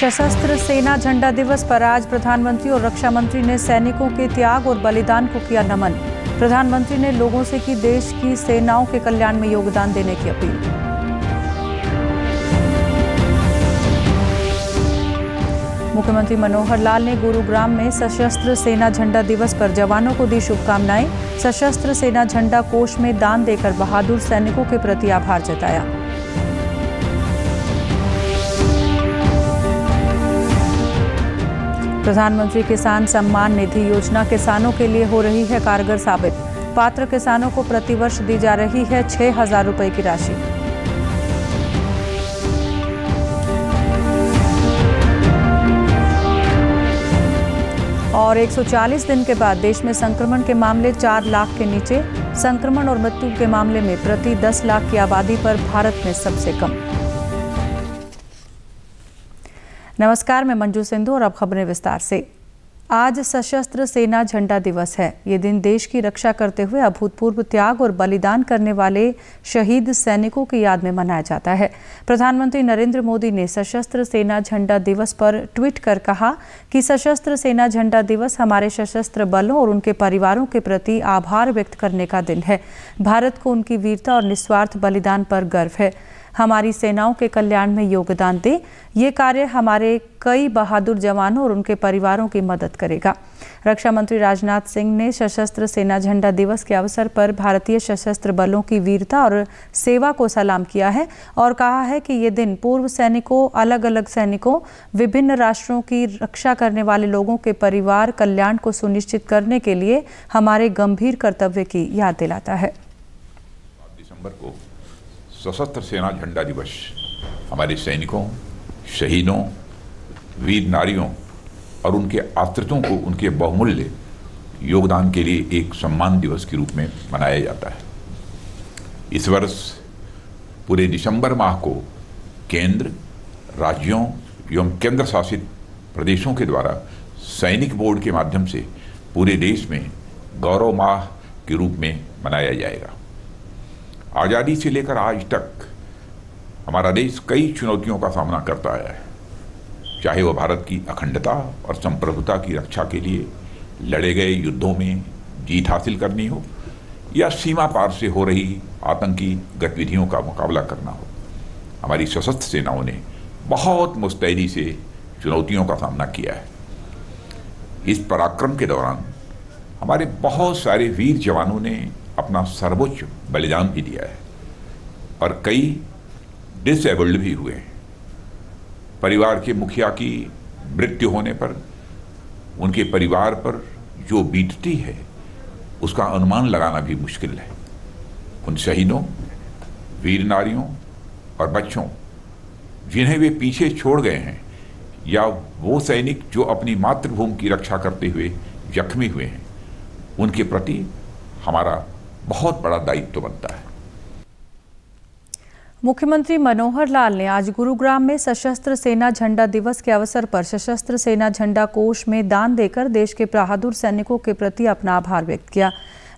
सशस्त्र सेना झंडा दिवस पर आज प्रधानमंत्री और रक्षा मंत्री ने सैनिकों के त्याग और बलिदान को किया नमन। प्रधानमंत्री ने लोगों से की देश की सेनाओं के कल्याण में योगदान देने की अपील। मुख्यमंत्री मनोहर लाल ने गुरुग्राम में सशस्त्र सेना झंडा दिवस पर जवानों को दी शुभकामनाएं। सशस्त्र सेना झंडा कोष में दान देकर बहादुर सैनिकों के प्रति आभार जताया। प्रधानमंत्री किसान सम्मान निधि योजना किसानों के लिए हो रही है कारगर साबित। पात्र किसानों को प्रतिवर्ष दी जा रही है 6,000 रुपए की राशि। और 140 दिन के बाद देश में संक्रमण के मामले 4 लाख के नीचे। संक्रमण और मृत्यु के मामले में प्रति 10 लाख की आबादी पर भारत में सबसे कम। नमस्कार, मैं मंजू सिंधु और अब खबरें विस्तार से। आज सशस्त्र सेना झंडा दिवस है। ये दिन देश की रक्षा करते हुए अभूतपूर्व त्याग और बलिदान करने वाले शहीद सैनिकों की याद में मनाया जाता है। प्रधानमंत्री नरेंद्र मोदी ने सशस्त्र सेना झंडा दिवस पर ट्वीट कर कहा कि सशस्त्र सेना झंडा दिवस हमारे सशस्त्र बलों और उनके परिवारों के प्रति आभार व्यक्त करने का दिन है। भारत को उनकी वीरता और निस्वार्थ बलिदान पर गर्व है। हमारी सेनाओं के कल्याण में योगदान दें। ये कार्य हमारे कई बहादुर जवानों और उनके परिवारों की मदद करेगा। रक्षा मंत्री राजनाथ सिंह ने सशस्त्र सेना झंडा दिवस के अवसर पर भारतीय सशस्त्र बलों की वीरता और सेवा को सलाम किया है और कहा है कि ये दिन पूर्व सैनिकों, अलग अलग सैनिकों, विभिन्न राष्ट्रों की रक्षा करने वाले लोगों के परिवार कल्याण को सुनिश्चित करने के लिए हमारे गंभीर कर्तव्य की याद दिलाता है। दिसंबर को सशस्त्र सेना झंडा दिवस हमारे सैनिकों, शहीदों, वीर नारियों और उनके आश्रितों को उनके बहुमूल्य योगदान के लिए एक सम्मान दिवस के रूप में मनाया जाता है। इस वर्ष पूरे दिसंबर माह को केंद्र, राज्यों एवं केंद्र शासित प्रदेशों के द्वारा सैनिक बोर्ड के माध्यम से पूरे देश में गौरव माह के रूप में मनाया जाएगा। आज़ादी से लेकर आज तक हमारा देश कई चुनौतियों का सामना करता आया है, चाहे वह भारत की अखंडता और संप्रभुता की रक्षा के लिए लड़े गए युद्धों में जीत हासिल करनी हो या सीमा पार से हो रही आतंकी गतिविधियों का मुकाबला करना हो। हमारी सशस्त्र सेनाओं ने बहुत मुस्तैदी से चुनौतियों का सामना किया है। इस पराक्रम के दौरान हमारे बहुत सारे वीर जवानों ने अपना सर्वोच्च बलिदान भी दिया है और कई डिसेबल्ड भी हुए हैं। परिवार के मुखिया की मृत्यु होने पर उनके परिवार पर जो बीतती है उसका अनुमान लगाना भी मुश्किल है। उन शहीदों, वीर नारियों और बच्चों जिन्हें वे पीछे छोड़ गए हैं या वो सैनिक जो अपनी मातृभूमि की रक्षा करते हुए जख्मी हुए हैं, उनके प्रति हमारा बहुत बड़ा दायित्व बनता है। मुख्यमंत्री मनोहर लाल ने आज गुरुग्राम में सशस्त्र सेना झंडा दिवस के अवसर पर सशस्त्र सेना झंडा कोष में दान देकर देश के बहादुर सैनिकों के प्रति अपना आभार व्यक्त किया।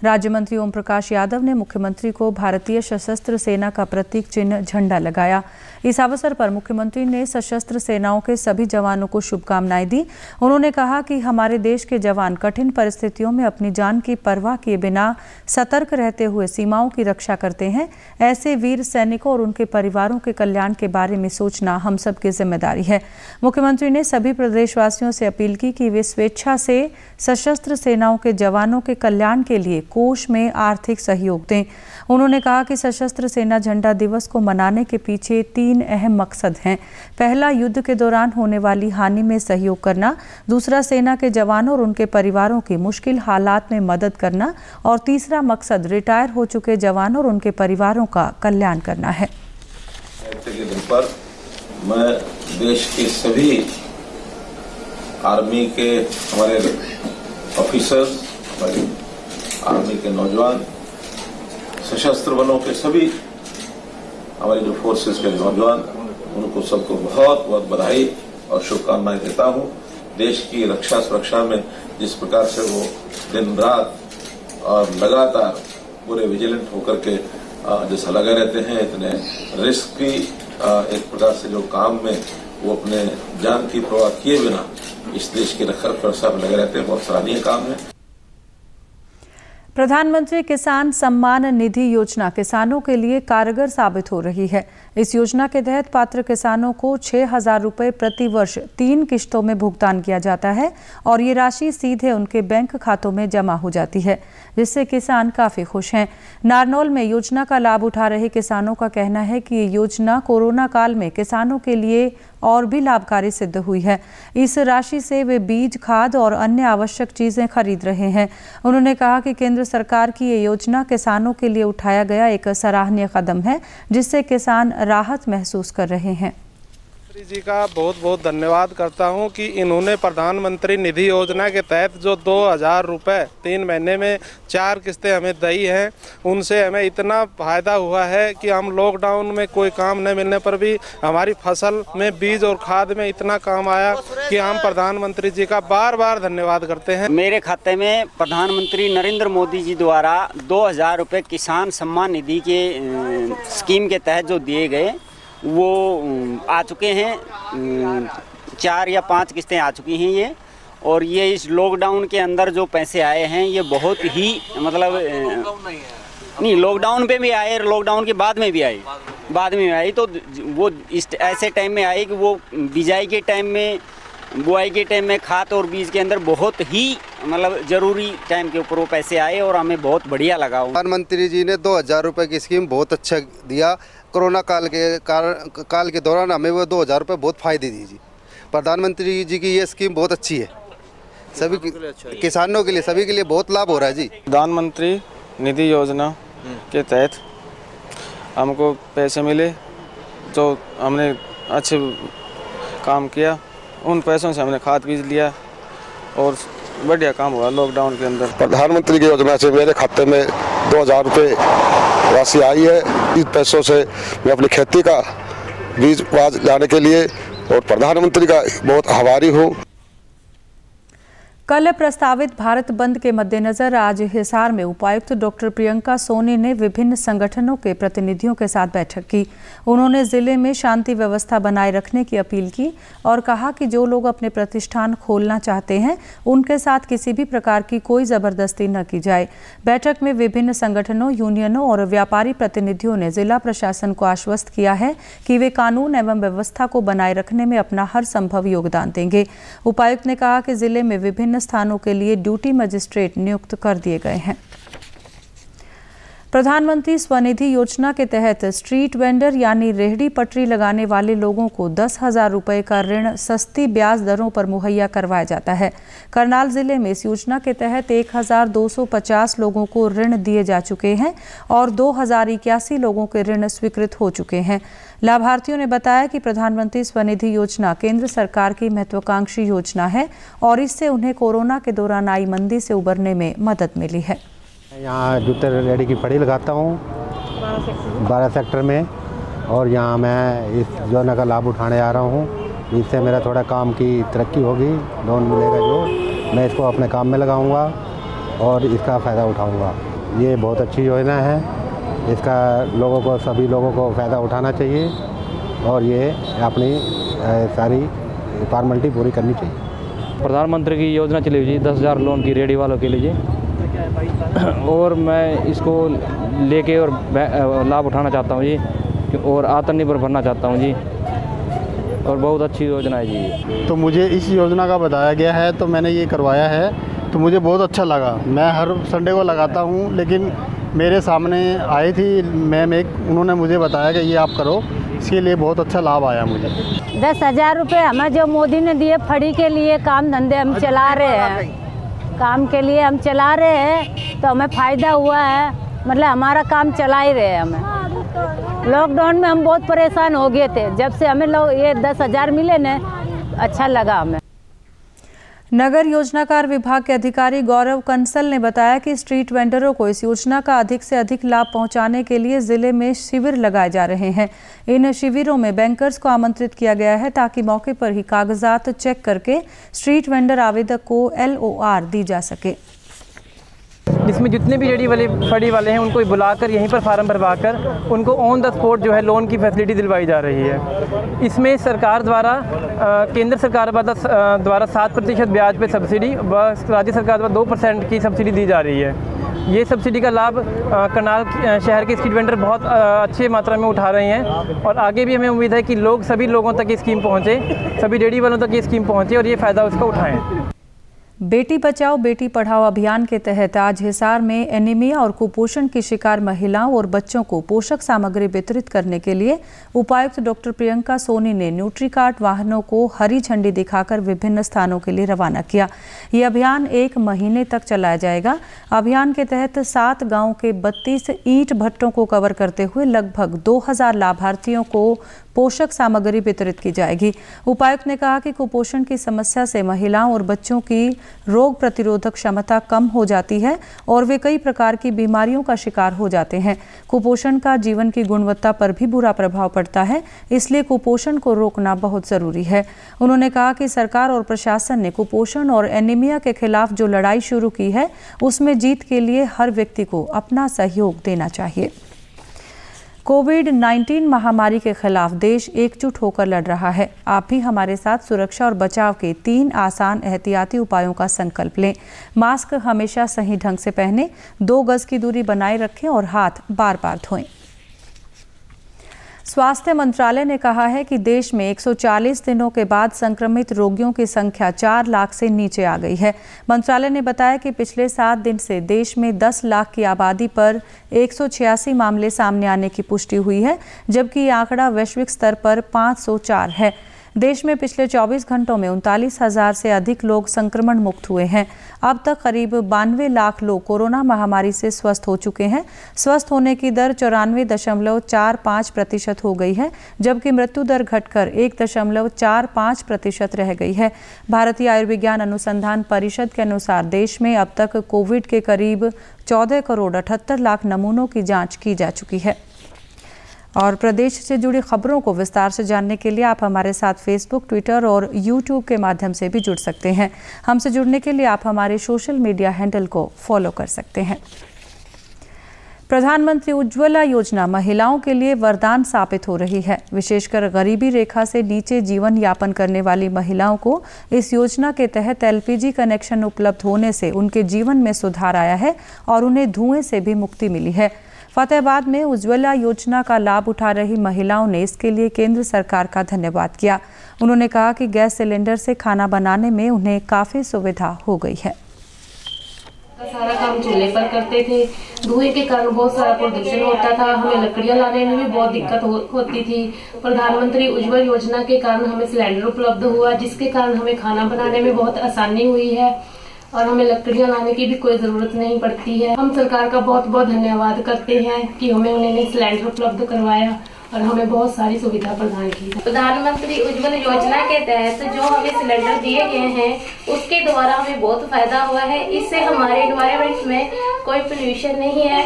राज्य मंत्री ओम प्रकाश यादव ने मुख्यमंत्री को भारतीय सशस्त्र सेना का प्रतीक चिन्ह झंडा लगाया। इस अवसर पर मुख्यमंत्री ने सशस्त्र सेनाओं के सभी जवानों को शुभकामनाएं दी। उन्होंने कहा कि हमारे देश के जवान कठिन परिस्थितियों में अपनी जान की परवाह किए बिना सतर्क रहते हुए सीमाओं की रक्षा करते हैं। ऐसे वीर सैनिकों और उनके परिवारों के कल्याण के बारे में सोचना हम सबकी जिम्मेदारी है। मुख्यमंत्री ने सभी प्रदेशवासियों से अपील की कि वे स्वेच्छा से सशस्त्र सेनाओं के जवानों के कल्याण के लिए कोष में आर्थिक सहयोग दें। उन्होंने कहा कि सशस्त्र सेना झंडा दिवस को मनाने के पीछे 3 अहम मकसद हैं। पहला, युद्ध के दौरान होने वाली हानि में सहयोग करना। दूसरा, सेना के जवानों और उनके परिवारों की मुश्किल हालात में मदद करना। और तीसरा मकसद, रिटायर हो चुके जवानों और उनके परिवारों का कल्याण करना है। पर मैं देश के सभी आर्मी के हमारे ऑफिसर्स, हमारे आर्मी के नौजवान, सशस्त्र बलों के सभी हमारे जो फोर्सेस के नौजवान, उनको सबको बहुत बहुत बधाई और शुभकामनाएं देता हूं। देश की रक्षा सुरक्षा में जिस प्रकार से वो दिन रात और लगातार पूरे विजिलेंट होकर के जैसा लगे रहते हैं, इतने रिस्क की एक प्रकार से जो काम में वो अपने जान की परवाह किए बिना इस देश के रखरखाव सब लगे रहते हैं। बहुत सराहनीय काम है। प्रधानमंत्री किसान सम्मान निधि योजना किसानों के लिए कारगर साबित हो रही है। इस योजना के तहत पात्र किसानों को 6,000 रुपये प्रति वर्ष 3 किश्तों में भुगतान किया जाता है और ये राशि सीधे उनके बैंक खातों में जमा हो जाती है, जिससे किसान काफ़ी खुश हैं। नारनौल में योजना का लाभ उठा रहे किसानों का कहना है कि ये योजना कोरोना काल में किसानों के लिए और भी लाभकारी सिद्ध हुई है। इस राशि से वे बीज, खाद और अन्य आवश्यक चीज़ें खरीद रहे हैं। उन्होंने कहा कि केंद्र सरकार की ये योजना किसानों के लिए उठाया गया एक सराहनीय कदम है, जिससे किसान राहत महसूस कर रहे हैं। जी का बहुत बहुत धन्यवाद करता हूं कि इन्होंने प्रधानमंत्री निधि योजना के तहत जो 2,000 रुपये 3 महीने में 4 किस्तें हमें दी हैं, उनसे हमें इतना फायदा हुआ है कि हम लॉकडाउन में कोई काम न मिलने पर भी हमारी फसल में बीज और खाद में इतना काम आया कि हम प्रधानमंत्री जी का बार बार धन्यवाद करते हैं। मेरे खाते में प्रधानमंत्री नरेंद्र मोदी जी द्वारा 2,000 रुपये किसान सम्मान निधि के स्कीम के तहत जो दिए गए वो आ चुके हैं। 4 या 5 किस्तें आ चुकी हैं ये, और ये इस लॉकडाउन के अंदर जो पैसे आए हैं ये बहुत ही मतलब नहीं, लॉकडाउन पे भी आए, लॉकडाउन के बाद में भी आए, तो वो इस ऐसे टाइम में आए कि वो बिजाई के टाइम में, बुआई के टाइम में खाद और बीज के अंदर बहुत ही मतलब ज़रूरी टाइम के ऊपर वो पैसे आए और हमें बहुत बढ़िया लगा। प्रधानमंत्री जी ने 2,000 रुपये की स्कीम बहुत अच्छा दिया। कोरोना काल के दौरान हमें वो 2,000 रुपये बहुत फ़ायदे दी जी। प्रधानमंत्री जी की ये स्कीम बहुत अच्छी है, सभी किसानों के लिए, सभी के लिए बहुत लाभ हो रहा है जी। प्रधानमंत्री निधि योजना के तहत हमको पैसे मिले, जो हमने अच्छे काम किया, उन पैसों से हमने खाद बीज लिया और बढ़िया काम हुआ लॉकडाउन के अंदर। प्रधानमंत्री की योजना से मेरे खाते में 2,000 रुपये राशि आई है। इस पैसों से मैं अपनी खेती का बीज बाज लाने के लिए और प्रधानमंत्री का बहुत आभारी हूँ। कल प्रस्तावित भारत बंद के मद्देनजर आज हिसार में उपायुक्त डॉक्टर प्रियंका सोनी ने विभिन्न संगठनों के प्रतिनिधियों के साथ बैठक की। उन्होंने जिले में शांति व्यवस्था बनाए रखने की अपील की और कहा कि जो लोग अपने प्रतिष्ठान खोलना चाहते हैं उनके साथ किसी भी प्रकार की कोई जबरदस्ती न की जाए। बैठक में विभिन्न संगठनों, यूनियनों और व्यापारी प्रतिनिधियों ने जिला प्रशासन को आश्वस्त किया है कि वे कानून एवं व्यवस्था को बनाए रखने में अपना हर संभव योगदान देंगे। उपायुक्त ने कहा कि जिले में विभिन्न स्थानों के लिए ड्यूटी मजिस्ट्रेट नियुक्त कर दिए गए हैं। प्रधानमंत्री स्वनिधि योजना के तहत स्ट्रीट वेंडर यानी रेहड़ी पटरी लगाने वाले लोगों को 10,000 रुपये का ऋण सस्ती ब्याज दरों पर मुहैया करवाया जाता है। करनाल जिले में इस योजना के तहत 1,250 लोगों को ऋण दिए जा चुके हैं और 2,081 लोगों के ऋण स्वीकृत हो चुके हैं। लाभार्थियों ने बताया कि प्रधानमंत्री स्वनिधि योजना केंद्र सरकार की महत्वाकांक्षी योजना है और इससे उन्हें कोरोना के दौरान आई मंदी से उबरने में मदद मिली है। यहाँ जूते रेडी की फड़ी लगाता हूँ 12 सेक्टर में, और यहाँ मैं इस योजना का लाभ उठाने आ रहा हूँ। इससे मेरा थोड़ा काम की तरक्की होगी, लोन मिलेगा जो मैं इसको अपने काम में लगाऊंगा और इसका फ़ायदा उठाऊंगा। ये बहुत अच्छी योजना है, इसका लोगों को, सभी लोगों को फ़ायदा उठाना चाहिए और ये अपनी सारी फॉर्मेलिटी पूरी करनी चाहिए। प्रधानमंत्री की योजना चली हुई 10,000 लोन की रेडी वालों के लिए, और मैं इसको लेके और लाभ उठाना चाहता हूँ जी, और आत्मनिर्भर बनना चाहता हूँ जी, और बहुत अच्छी योजना है जी। तो मुझे इस योजना का बताया गया है तो मैंने ये करवाया है, तो मुझे बहुत अच्छा लगा। मैं हर संडे को लगाता हूँ, लेकिन मेरे सामने आई थी मैम एक, उन्होंने मुझे बताया कि ये आप करो, इसके लिए बहुत अच्छा लाभ आया मुझे। 10,000 रुपये हमें जो मोदी ने दिए फड़ी के लिए, काम धंधे हम चला रहे हैं, काम के लिए हम चला रहे हैं तो हमें फ़ायदा हुआ है, मतलब हमारा काम चला ही रहे हैं। हमें लॉकडाउन में हम बहुत परेशान हो गए थे, जब से हमें लोग ये 10,000 मिले न, अच्छा लगा हमें। नगर योजनाकार विभाग के अधिकारी गौरव कंसल ने बताया कि स्ट्रीट वेंडरों को इस योजना का अधिक से अधिक लाभ पहुंचाने के लिए जिले में शिविर लगाए जा रहे हैं। इन शिविरों में बैंकर्स को आमंत्रित किया गया है ताकि मौके पर ही कागजात चेक करके स्ट्रीट वेंडर आवेदक को LOR दी जा सके। जिसमें जितने भी रेडी वाले फड़ी वाले हैं उनको बुलाकर यहीं पर फार्म भरवाकर उनको ऑन द स्पॉट जो है लोन की फैसिलिटी दिलवाई जा रही है। इसमें सरकार द्वारा केंद्र सरकार द्वारा 7% ब्याज पे सब्सिडी व राज्य सरकार द्वारा 2% की सब्सिडी दी जा रही है। ये सब्सिडी का लाभ करनाल शहर के स्ट्रीट वेंडर बहुत अच्छे मात्रा में उठा रहे हैं और आगे भी हमें उम्मीद है कि सभी लोगों तक ये स्कीम पहुँचे, सभी रेडी वालों तक ये स्कीम पहुँचे और ये फ़ायदा उसका उठाएँ। बेटी बचाओ बेटी पढ़ाओ अभियान के तहत आज हिसार में एनीमिया और कुपोषण की शिकार महिलाओं और बच्चों को पोषक सामग्री वितरित करने के लिए उपायुक्त डॉक्टर प्रियंका सोनी ने न्यूट्रीकार्ट वाहनों को हरी झंडी दिखाकर विभिन्न स्थानों के लिए रवाना किया। ये अभियान 1 महीने तक चलाया जाएगा। अभियान के तहत 7 गाँव के 32 ईंट भट्टों को कवर करते हुए लगभग 2000 लाभार्थियों को पोषक सामग्री वितरित की जाएगी। उपायुक्त ने कहा कि कुपोषण की समस्या से महिलाओं और बच्चों की रोग प्रतिरोधक क्षमता कम हो जाती है और वे कई प्रकार की बीमारियों का शिकार हो जाते हैं। कुपोषण का जीवन की गुणवत्ता पर भी बुरा प्रभाव पड़ता है, इसलिए कुपोषण को रोकना बहुत जरूरी है। उन्होंने कहा कि सरकार और प्रशासन ने कुपोषण और एनीमिया के खिलाफ जो लड़ाई शुरू की है उसमें जीत के लिए हर व्यक्ति को अपना सहयोग देना चाहिए। कोविड-19 महामारी के खिलाफ देश एकजुट होकर लड़ रहा है। आप भी हमारे साथ सुरक्षा और बचाव के 3 आसान एहतियाती उपायों का संकल्प लें। मास्क हमेशा सही ढंग से पहनें, 2 गज की दूरी बनाए रखें और हाथ बार-बार धोएं। स्वास्थ्य मंत्रालय ने कहा है कि देश में 140 दिनों के बाद संक्रमित रोगियों की संख्या 4 लाख से नीचे आ गई है। मंत्रालय ने बताया कि पिछले 7 दिन से देश में 10 लाख की आबादी पर 186 मामले सामने आने की पुष्टि हुई है, जबकि ये आंकड़ा वैश्विक स्तर पर 504 है। देश में पिछले 24 घंटों में 39,000 से अधिक लोग संक्रमण मुक्त हुए हैं। अब तक करीब 92 लाख लोग कोरोना महामारी से स्वस्थ हो चुके हैं। स्वस्थ होने की दर 94.45% हो गई है, जबकि मृत्यु दर घटकर 1.45% रह गई है। भारतीय आयुर्विज्ञान अनुसंधान परिषद के अनुसार देश में अब तक कोविड के करीब 14 करोड़ 78 लाख नमूनों की जाँच की जा चुकी है। और प्रदेश से जुड़ी खबरों को विस्तार से जानने के लिए आप हमारे साथ फेसबुक, ट्विटर और यूट्यूब के माध्यम से भी जुड़ सकते हैं। हमसे जुड़ने के लिए आप हमारे सोशल मीडिया हैंडल को फॉलो कर सकते हैं। प्रधानमंत्री उज्ज्वला योजना महिलाओं के लिए वरदान साबित हो रही है। विशेषकर गरीबी रेखा से नीचे जीवन यापन करने वाली महिलाओं को इस योजना के तहत LPG कनेक्शन उपलब्ध होने से उनके जीवन में सुधार आया है और उन्हें धुएं से भी मुक्ति मिली है। फतेहाबाद में उज्ज्वला योजना का लाभ उठा रही महिलाओं ने इसके लिए केंद्र सरकार का धन्यवाद किया। उन्होंने कहा कि गैस सिलेंडर से खाना बनाने में उन्हें काफ़ी सुविधा हो गई है। सारा काम चूल्हे पर करते थे, धुएं के कारण बहुत सारा प्रदूषण होता था, हमें लकड़ियां लाने में भी बहुत दिक्कत होती थी। प्रधानमंत्री उज्ज्वला योजना के कारण हमें सिलेंडर उपलब्ध हुआ, जिसके कारण हमें खाना बनाने में बहुत आसानी हुई है और हमें लकड़ियां लाने की भी कोई जरूरत नहीं पड़ती है। हम सरकार का बहुत बहुत धन्यवाद करते हैं कि हमें उन्होंने सिलेंडर उपलब्ध करवाया और हमें बहुत सारी सुविधा प्रदान की। प्रधानमंत्री उज्ज्वला योजना के तहत जो हमें सिलेंडर दिए गए हैं उसके द्वारा हमें बहुत फायदा हुआ है। इससे हमारे एनवायरनमेंट में कोई पोल्यूशन नहीं है,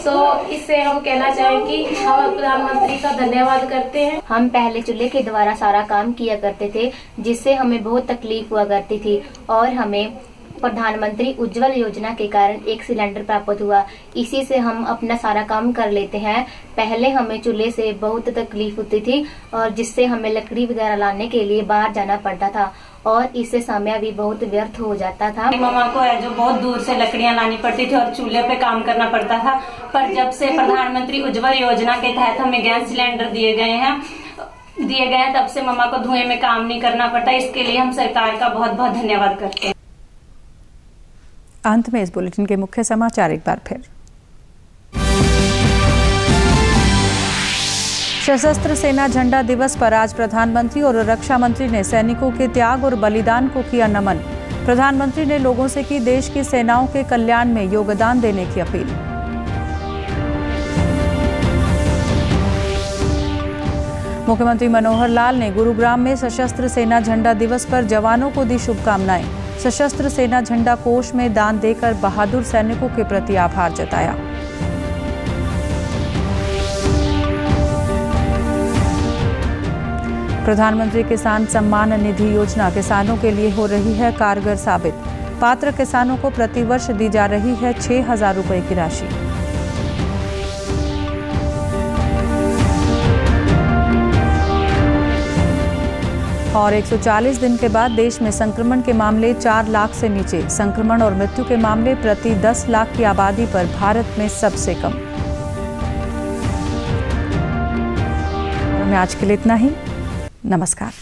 तो इससे हम कहना चाहें कि हम प्रधानमंत्री का धन्यवाद करते हैं। हम पहले चूल्हे के द्वारा सारा काम किया करते थे, जिससे हमें बहुत तकलीफ हुआ करती थी और हमें प्रधानमंत्री उज्ज्वला योजना के कारण एक सिलेंडर प्राप्त हुआ। इसी से हम अपना सारा काम कर लेते हैं। पहले हमें चूल्हे से बहुत तकलीफ होती थी और जिससे हमें लकड़ी वगैरह लाने के लिए बाहर जाना पड़ता था और इससे समय भी बहुत व्यर्थ हो जाता था। मम्मा को है जो बहुत दूर से लकड़ियां लानी पड़ती थी और चूल्हे पे काम करना पड़ता था, पर जब से प्रधानमंत्री उज्ज्वला योजना के तहत हमें गैस सिलेंडर दिए गए हैं तब से मम्मा को धुएं में काम नहीं करना पड़ता। इसके लिए हम सरकार का बहुत बहुत धन्यवाद करते हैं। अंत में इस बुलेटिन के मुख्य समाचार एक बार फिर। सशस्त्र सेना झंडा दिवस पर आज प्रधानमंत्री और रक्षा मंत्री ने सैनिकों के त्याग और बलिदान को किया नमन। प्रधानमंत्री ने लोगों से की देश की सेनाओं के कल्याण में योगदान देने की अपील। मुख्यमंत्री मनोहर लाल ने गुरुग्राम में सशस्त्र सेना झंडा दिवस पर जवानों को दी शुभकामनाएं। सशस्त्र सेना झंडा कोष में दान देकर बहादुर सैनिकों के प्रति आभार जताया। प्रधानमंत्री किसान सम्मान निधि योजना किसानों के लिए हो रही है कारगर साबित। पात्र किसानों को प्रतिवर्ष दी जा रही है 6,000 रुपये की राशि। और 140 दिन के बाद देश में संक्रमण के मामले 4 लाख से नीचे। संक्रमण और मृत्यु के मामले प्रति 10 लाख की आबादी पर भारत में सबसे कम। आज के लिए इतना ही। नमस्कार।